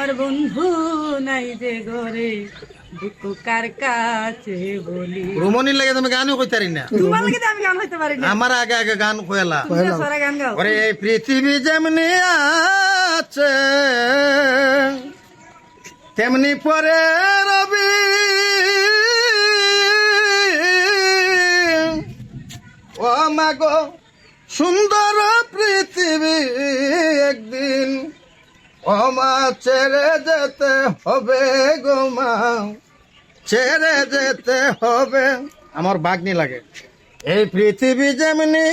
আমার বন্ধু নাই যে ঘরে দুঃখ কার কাছে বলি। রুমনির লাগে তুমি গানও কইতে পারি না। তোমার লাগে তো আমি গান হইতে পারি না। আমার আগে আগে গান কইলা। তুমি তো সারা গান গাও। ওরে এই পৃথিবী যেমনি আছে তেমনি পরে রবি, ও মাগো সুন্দর পৃথিবী একদিন ও মা ছেড়ে যেতে হবে গো মা, ছেড়ে যেতে হবে। আমার বাগনি লাগে। এই পৃথিবী যেমনি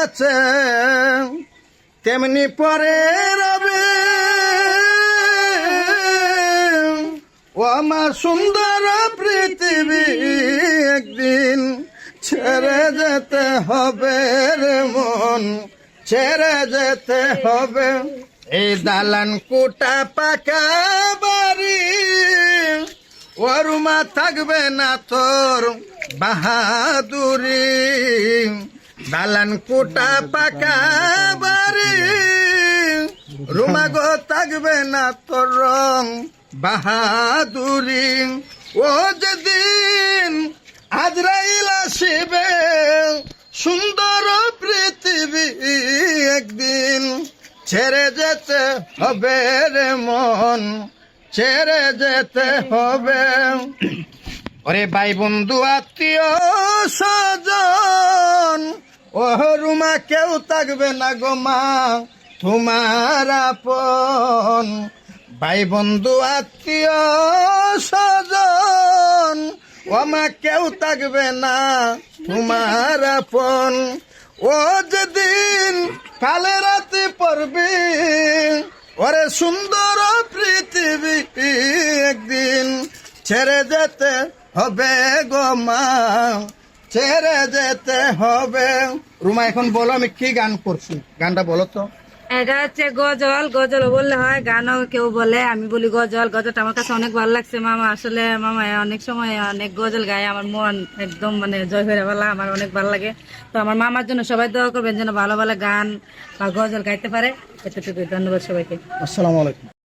আছে তেমনি পরে রবে, ও আমার সুন্দর পৃথিবী একদিন ছেড়ে যেতে হবে রে মন, ছেড়ে যেতে হবে। এই দালান কোটা পাকা বাড়ি ওরুমা থাকবে না তোর বাহাদুরি, দালান কোটা পাকা বাড়ি রুমা গো থাকবে না তোর রং বাহাদুরি। ও যেদিন আজরাইল আসিবে সুন্দর পৃথিবী একদিন ছেড়ে যেতে হবে রে মন, ছেড়ে যেতে হবে। ওরে ভাই বন্ধু আত্মীয় স্বজন ও রুমা কেউ থাকবে না গো মা তোমার আপন। ভাই বন্ধু আত্মীয় স্বজন ও মা কেউ থাকবে না তোমার আপন। ও যেদিন কালে রাতে পড়বি ওরে সুন্দর পৃথিবী একদিন ছেড়ে যেতে হবে গো মা, ছেড়ে যেতে হবে। রুমা এখন বলো আমি কি গান করছি, গানটা বলো তো। এটা হচ্ছে গজল। গজল বললে হয়, গানও কেউ বলে, আমি বলি গজল। গজলটা আমার কাছে অনেক ভালো লাগছে মামা। আসলে মামা অনেক সময় অনেক গজল গায়, আমার মন একদম মানে জয় হয়ে বলা, আমার অনেক ভালো লাগে। তো আমার মামার জন্য সবাই দোয়া করবেন যেন ভালো ভালো গান বা গজল গাইতে পারে। এতটুকু, ধন্যবাদ সবাইকে। আসসালামু আলাইকুম।